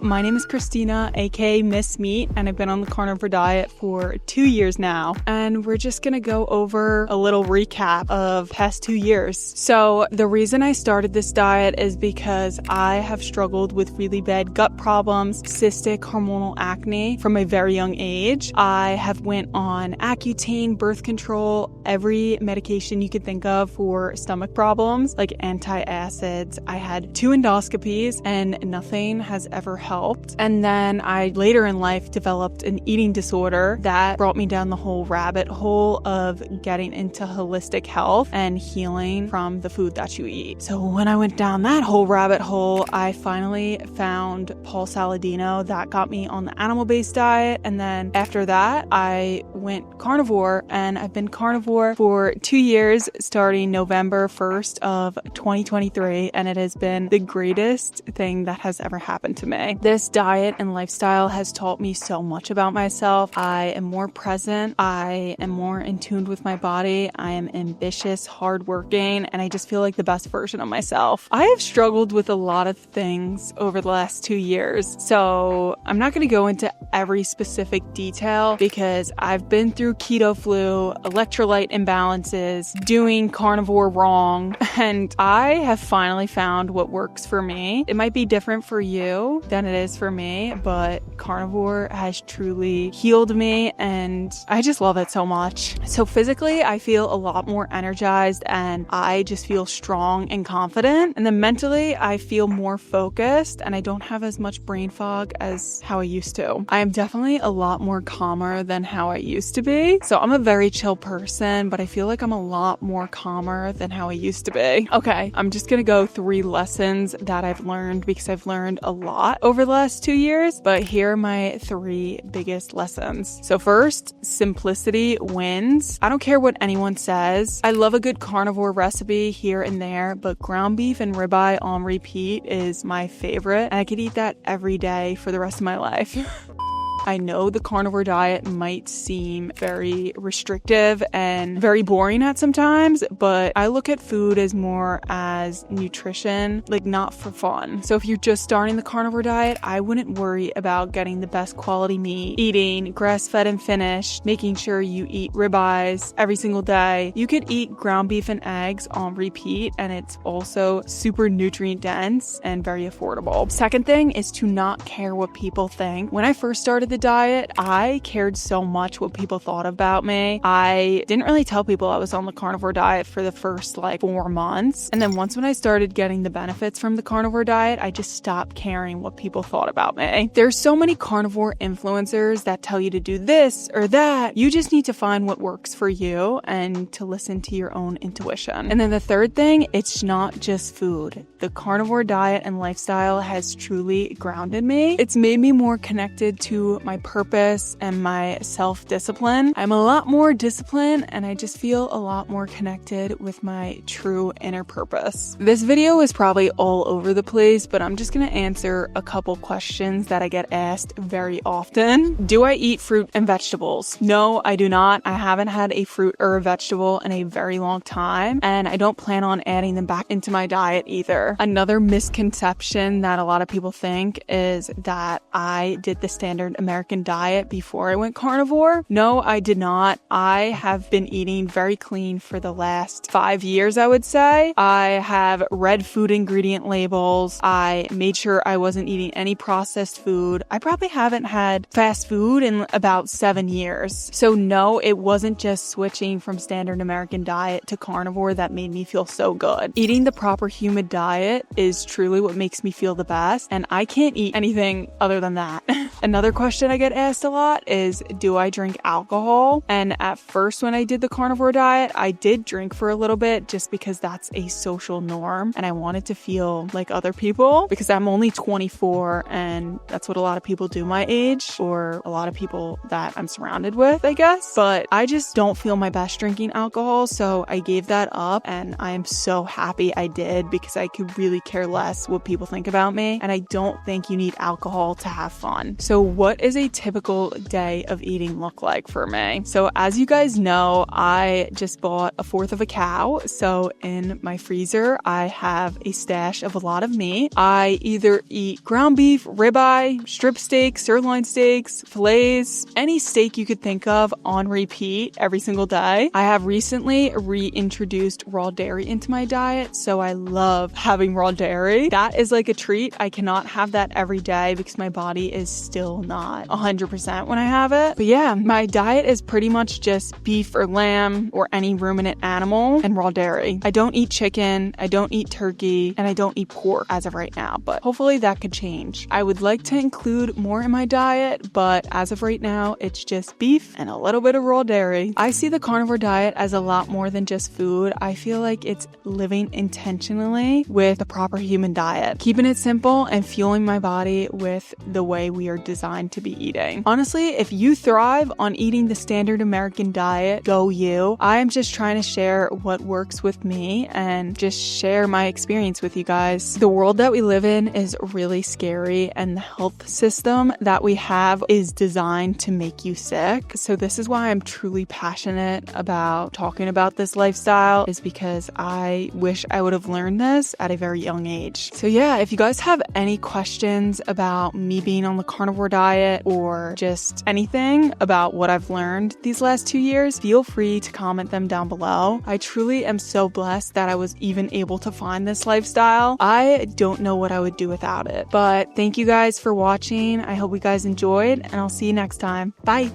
My name is Christina, aka MISSMEAT, and I've been on the carnivore diet for 2 years now. And we're just gonna go over a little recap of past 2 years. So the reason I started this diet is because I have struggled with really bad gut problems, cystic hormonal acne from a very young age. I have went on Accutane, birth control, every medication you could think of for stomach problems, like antacids. I had 2 endoscopies and nothing has ever helped. And then I later in life developed an eating disorder that brought me down the whole rabbit hole of getting into holistic health and healing from the food that you eat. So when I went down that whole rabbit hole, I finally found Paul Saladino that got me on the animal-based diet. And then after that, I went carnivore, and I've been carnivore for 2 years, starting November 1st of 2023. And it has been the greatest thing that has ever happened to me. This diet and lifestyle has taught me so much about myself. I am more present. I am more in tune with my body. I am ambitious, hardworking, and I just feel like the best version of myself. I have struggled with a lot of things over the last 2 years, so I'm not going to go into every specific detail because I've been through keto flu, electrolyte imbalances, doing carnivore wrong, and I have finally found what works for me. It might be different for you than it is for me, but carnivore has truly healed me and I just love it so much. So physically, I feel a lot more energized and I just feel strong and confident. And then mentally, I feel more focused and I don't have as much brain fog as how I used to. I am definitely a lot more calmer than how I used to be. So I'm a very chill person, but I feel like I'm a lot more calmer than how I used to be. Okay, I'm just gonna go 3 lessons that I've learned because I've learned a lot over the last 2 years, but here are my 3 biggest lessons. So first, simplicity wins. I don't care what anyone says. I love a good carnivore recipe here and there, but ground beef and ribeye on repeat is my favorite, and I could eat that every day for the rest of my life. I know the carnivore diet might seem very restrictive and very boring at some times, but I look at food as more as nutrition, like not for fun. So if you're just starting the carnivore diet, I wouldn't worry about getting the best quality meat, eating grass-fed and finished, making sure you eat ribeyes every single day. You could eat ground beef and eggs on repeat, and it's also super nutrient dense and very affordable. Second thing is to not care what people think. When I first started the diet, I cared so much what people thought about me. I didn't really tell people I was on the carnivore diet for the first 4 months. And then once when I started getting the benefits from the carnivore diet, I just stopped caring what people thought about me. There's so many carnivore influencers that tell you to do this or that. You just need to find what works for you and to listen to your own intuition. And then the third thing, it's not just food. The carnivore diet and lifestyle has truly grounded me. It's made me more connected to my purpose and my self-discipline. I'm a lot more disciplined and I just feel a lot more connected with my true inner purpose. This video is probably all over the place, but I'm just gonna answer a couple questions that I get asked very often. Do I eat fruit and vegetables? No, I do not. I haven't had a fruit or a vegetable in a very long time, and I don't plan on adding them back into my diet either. Another misconception that a lot of people think is that I did the standard American diet before I went carnivore. No, I did not. I have been eating very clean for the last 5 years, I would say. I have read food ingredient labels. I made sure I wasn't eating any processed food. I probably haven't had fast food in about 7 years. So no, it wasn't just switching from standard American diet to carnivore that made me feel so good. Eating the proper human diet is truly what makes me feel the best, and I can't eat anything other than that. Another question I get asked a lot is, do I drink alcohol? And at first when I did the carnivore diet, I did drink for a little bit just because that's a social norm and I wanted to feel like other people because I'm only 24 and that's what a lot of people do my age, or a lot of people that I'm surrounded with, I guess. But I just don't feel my best drinking alcohol, so I gave that up and I am so happy I did because I could really care less what people think about me, and I don't think you need alcohol to have fun. So what is a typical day of eating look like for me? So as you guys know, I just bought a fourth of a cow. So in my freezer, I have a stash of a lot of meat. I either eat ground beef, ribeye, strip steaks, sirloin steaks, fillets, any steak you could think of on repeat every single day. I have recently reintroduced raw dairy into my diet, so I love having raw dairy. That is like a treat. I cannot have that every day because my body is still not 100% when I have it. But yeah, my diet is pretty much just beef or lamb or any ruminant animal and raw dairy. I don't eat chicken, I don't eat turkey, and I don't eat pork as of right now, but hopefully that could change. I would like to include more in my diet, but as of right now, it's just beef and a little bit of raw dairy. I see the carnivore diet as a lot more than just food. I feel like it's living intentionally with the proper human diet, keeping it simple and fueling my body with the way we are designed to be eating. Honestly, if you thrive on eating the standard American diet, go you. I am just trying to share what works with me and just share my experience with you guys. The world that we live in is really scary, and the health system that we have is designed to make you sick. So this is why I'm truly passionate about talking about this lifestyle, is because I wish I would have learned this at a very young age. So yeah, if you guys have any questions about me being on the carnivore diet or just anything about what I've learned these last 2 years, feel free to comment them down below. I truly am so blessed that I was even able to find this lifestyle. I don't know what I would do without it. But thank you guys for watching. I hope you guys enjoyed, and I'll see you next time. Bye.